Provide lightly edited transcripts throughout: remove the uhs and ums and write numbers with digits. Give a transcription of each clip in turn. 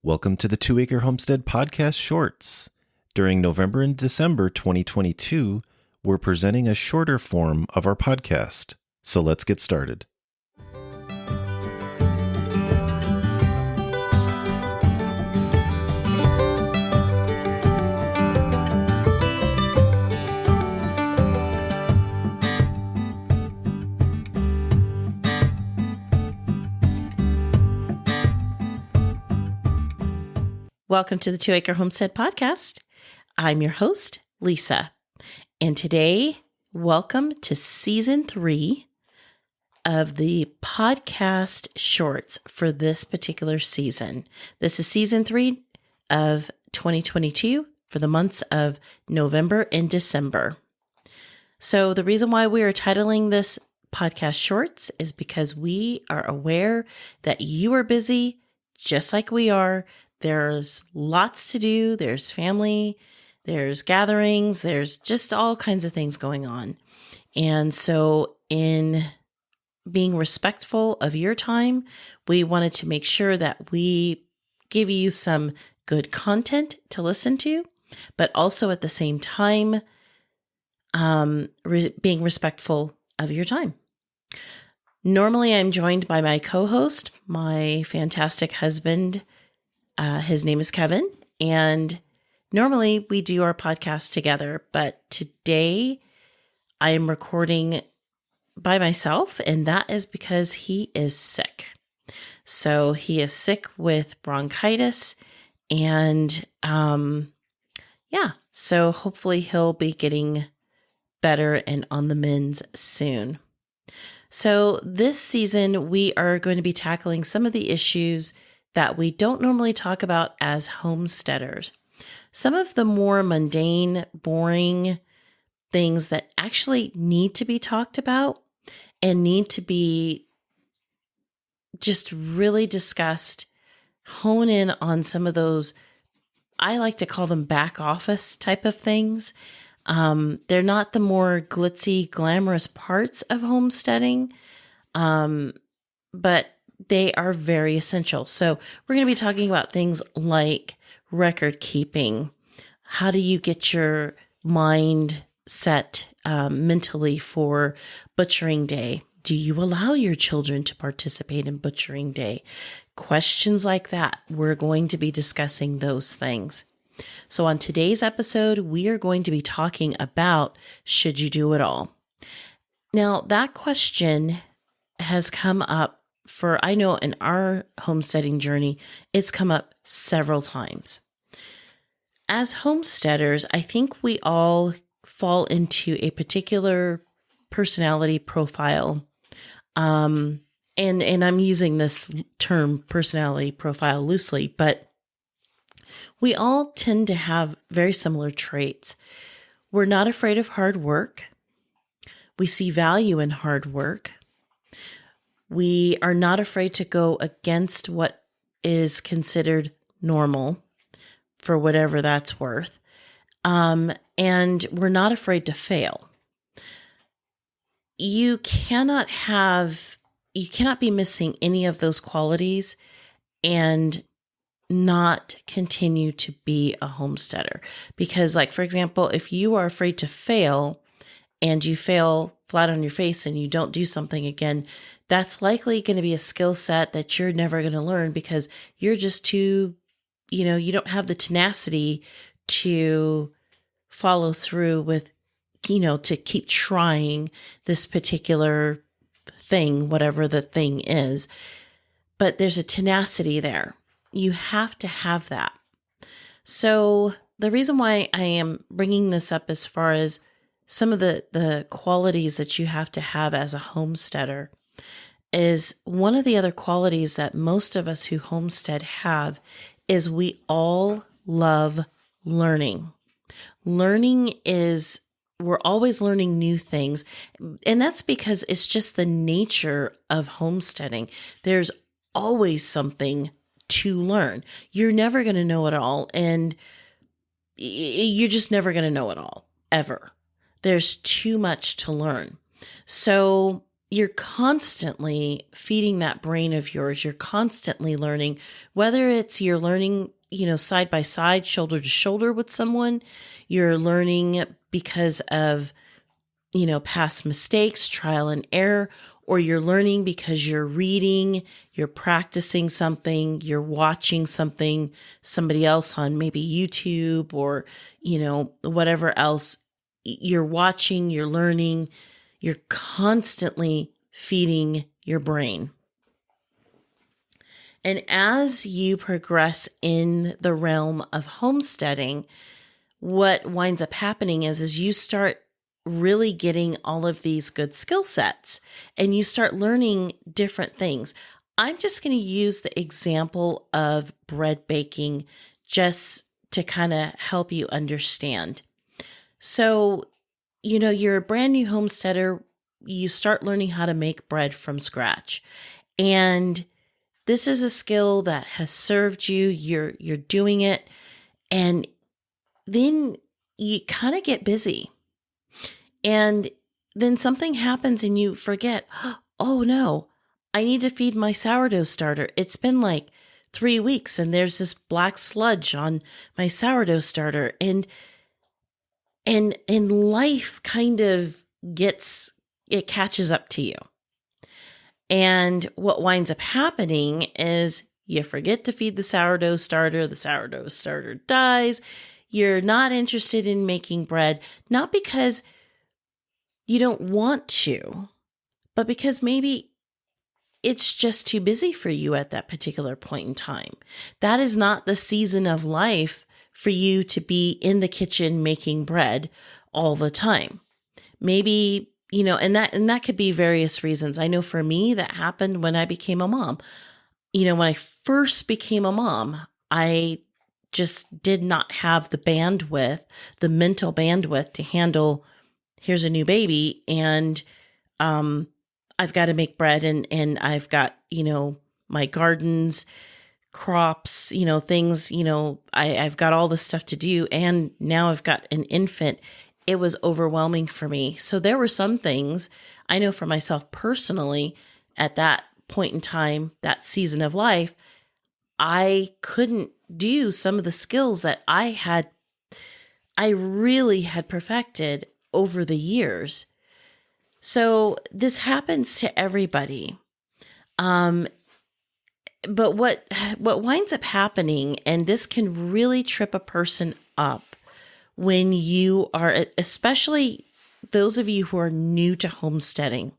Welcome to the 2 Acre Homestead Podcast Shorts. During November and December 2022, we're presenting a shorter form of our podcast. So let's get started. Welcome to the 2 Acre Homestead Podcast. I'm your host, Lisa. And today, welcome to Season 3 of the podcast shorts for this particular season. This is Season 3 of 2022 for the months of November and December. So the reason why we are titling this podcast shorts is because we are aware that you are busy just like we are. There's lots to do. There's family, there's gatherings, there's just all kinds of things going on. And so in being respectful of your time, we wanted to make sure that we give you some good content to listen to, but also at the same time, being respectful of your time. Normally, I'm joined by my co-host, my fantastic husband. His name is Kevin, and normally we do our podcast together, but today I am recording by myself, and that is because he is sick. So he is sick with bronchitis, and so hopefully he'll be getting better and on the mends soon. So this season, we are going to be tackling some of the issues that we don't normally talk about as homesteaders. Some of the more mundane, boring things that actually need to be talked about and need to be just really discussed, hone in on some of those, I like to call them back office type of things. They're not the more glitzy, glamorous parts of homesteading, but they are very essential. So we're going to be talking about things like record keeping. How do you get your mind set mentally for butchering day? Do you allow your children to participate in butchering day? Questions like that. We're going to be discussing those things. So on today's episode, we are going to be talking about, should you do it all? Now, that question has come up I know in our homesteading journey, it's come up several times. As homesteaders, I think we all fall into a particular personality profile. And I'm using this term personality profile loosely, but we all tend to have very similar traits. We're not afraid of hard work. We see value in hard work. We are not afraid to go against what is considered normal for whatever that's worth. And we're not afraid to fail. You cannot be missing any of those qualities and not continue to be a homesteader. Because, like, for example, if you are afraid to fail and you fail flat on your face and you don't do something again, that's likely going to be a skill set that you're never going to learn because you're just too, you don't have the tenacity to follow through with, to keep trying this particular thing, whatever the thing is. But there's a tenacity there. You have to have that. So the reason why I am bringing this up as far as some of the qualities that you have to have as a homesteader is one of the other qualities that most of us who homestead have is we all love learning. We're always learning new things. And that's because it's just the nature of homesteading. There's always something to learn. You're never going to know it all. And you're just never going to know it all, ever. There's too much to learn. So you're constantly feeding that brain of yours. You're constantly learning, whether it's you're learning, side by side, shoulder to shoulder with someone, you're learning because of, past mistakes, trial and error, or you're learning because you're reading, you're practicing something, you're watching somebody else on maybe YouTube or, whatever else you're watching, you're learning, you're constantly feeding your brain. And as you progress in the realm of homesteading, what winds up happening is you start really getting all of these good skill sets and you start learning different things. I'm just going to use the example of bread baking just to kind of help you understand. So, you're a brand new homesteader. You start learning how to make bread from scratch. And this is a skill that has served you. You're doing it. And then you kind of get busy. And then something happens and you forget, oh no, I need to feed my sourdough starter. It's been like 3 weeks and there's this black sludge on my sourdough starter. And life kind of it catches up to you. And what winds up happening is you forget to feed the sourdough starter dies. You're not interested in making bread, not because you don't want to, but because maybe it's just too busy for you at that particular point in time. That is not the season of life for you to be in the kitchen making bread all the time. Maybe, and that could be various reasons. I know for me that happened when I became a mom. When I first became a mom, I just did not have the mental bandwidth to handle, here's a new baby and I've got to make bread and I've got, my gardens, crops, things, I've got all this stuff to do. And now I've got an infant. It was overwhelming for me. So there were some things I know for myself personally at that point in time, that season of life, I couldn't do some of the skills that I really had perfected over the years. So this happens to everybody. But what winds up happening, and this can really trip a person up when you are, especially those of you who are new to homesteading,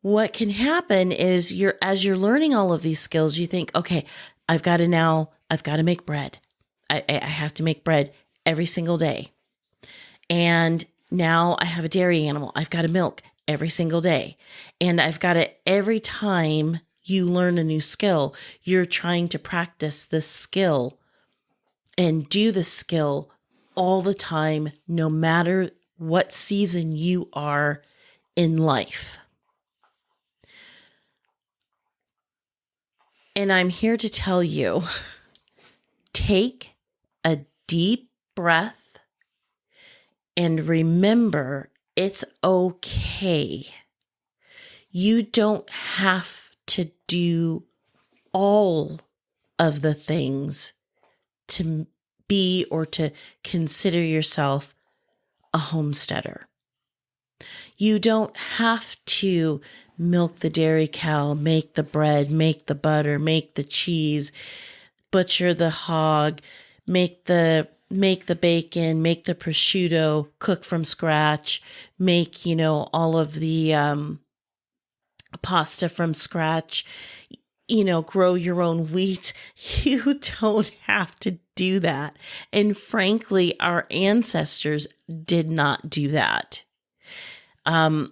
what can happen is as you're learning all of these skills, you think, okay, I've got to make bread. I have to make bread every single day. And now I have a dairy animal. I've got to milk every single day. And I've got to, every time you learn a new skill, you're trying to practice this skill and do the skill all the time, no matter what season you are in life. And I'm here to tell you, take a deep breath and remember it's okay. You don't have to do all of the things to be or to consider yourself a homesteader. You don't have to milk the dairy cow, make the bread, make the butter, make the cheese, butcher the hog, make the bacon, make the prosciutto, cook from scratch, make, all of the pasta from scratch, grow your own wheat. You don't have to do that. And frankly, our ancestors did not do that. When,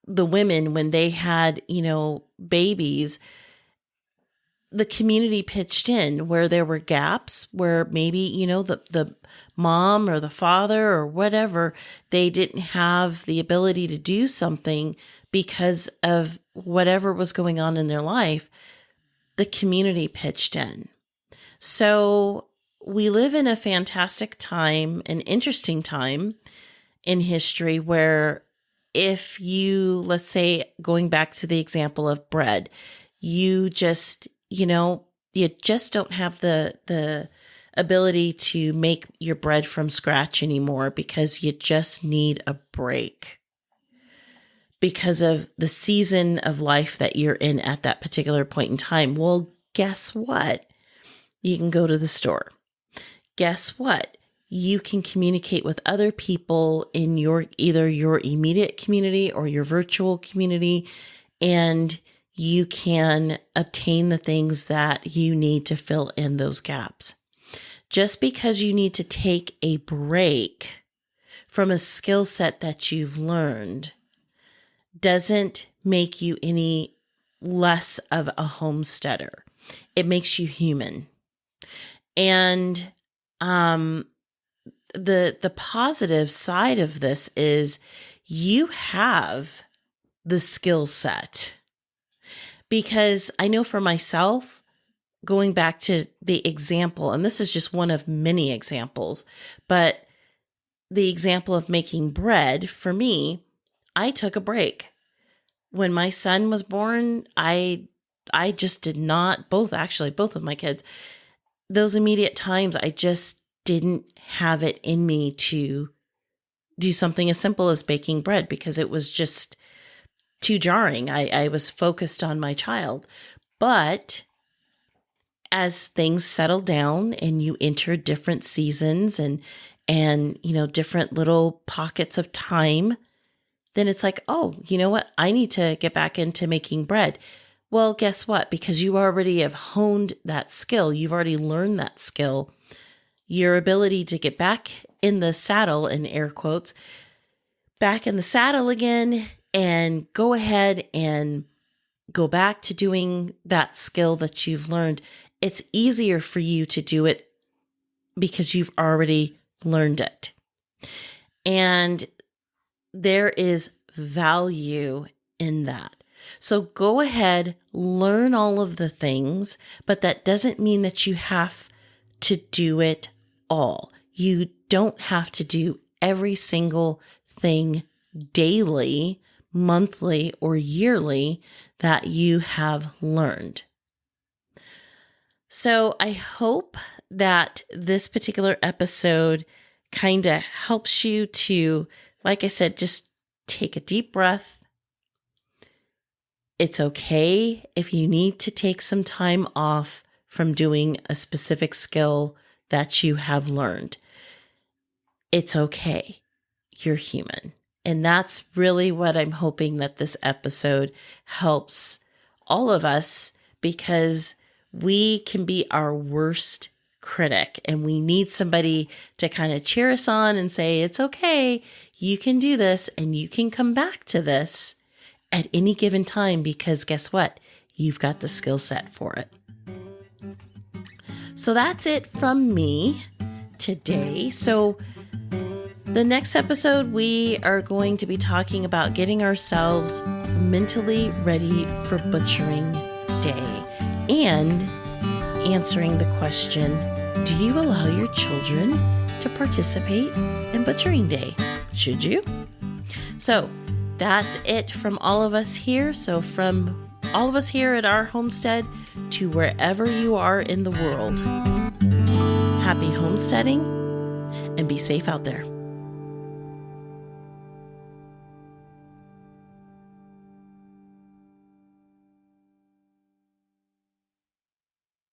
the women, when they had, babies, the community pitched in where there were gaps where maybe, the mom or the father or whatever, they didn't have the ability to do something because of whatever was going on in their life. The community pitched in. So we live in a fantastic time, an interesting time in history where if you, let's say, going back to the example of bread, you just, you just don't have the ability to make your bread from scratch anymore because you just need a break because of the season of life that you're in at that particular point in time. Well, guess what? You can go to the store. Guess what? You can communicate with other people in either your immediate community or your virtual community, and you can obtain the things that you need to fill in those gaps. Just because you need to take a break from a skill set that you've learned doesn't make you any less of a homesteader. It makes you human. And the positive side of this is you have the skill set. Because I know for myself, going back to the example, and this is just one of many examples, but the example of making bread, for me, I took a break. When my son was born, I just did not, both of my kids, those immediate times, I just didn't have it in me to do something as simple as baking bread because it was just too jarring. I was focused on my child. But as things settle down and you enter different seasons and different little pockets of time, then it's like, oh, you know what? I need to get back into making bread. Well, guess what? Because you already have honed that skill, you've already learned that skill, your ability to get back in the saddle, in air quotes, back in the saddle again and go ahead and go back to doing that skill that you've learned. It's easier for you to do it because you've already learned it. And there is value in that. So go ahead, learn all of the things, but that doesn't mean that you have to do it all. You don't have to do every single thing daily, monthly, or yearly that you have learned. So I hope that this particular episode kind of helps you to, like I said, just take a deep breath. It's okay if you need to take some time off from doing a specific skill that you have learned. It's okay. You're human. And that's really what I'm hoping that this episode helps all of us, because we can be our worst critic and we need somebody to kind of cheer us on and say, it's okay, you can do this and you can come back to this at any given time, because guess what? You've got the skill set for it. So that's it from me today. So the next episode, we are going to be talking about getting ourselves mentally ready for butchering day and answering the question, do you allow your children to participate in butchering day? Should you? So that's it from all of us here. So from all of us here at our homestead to wherever you are in the world, happy homesteading and be safe out there.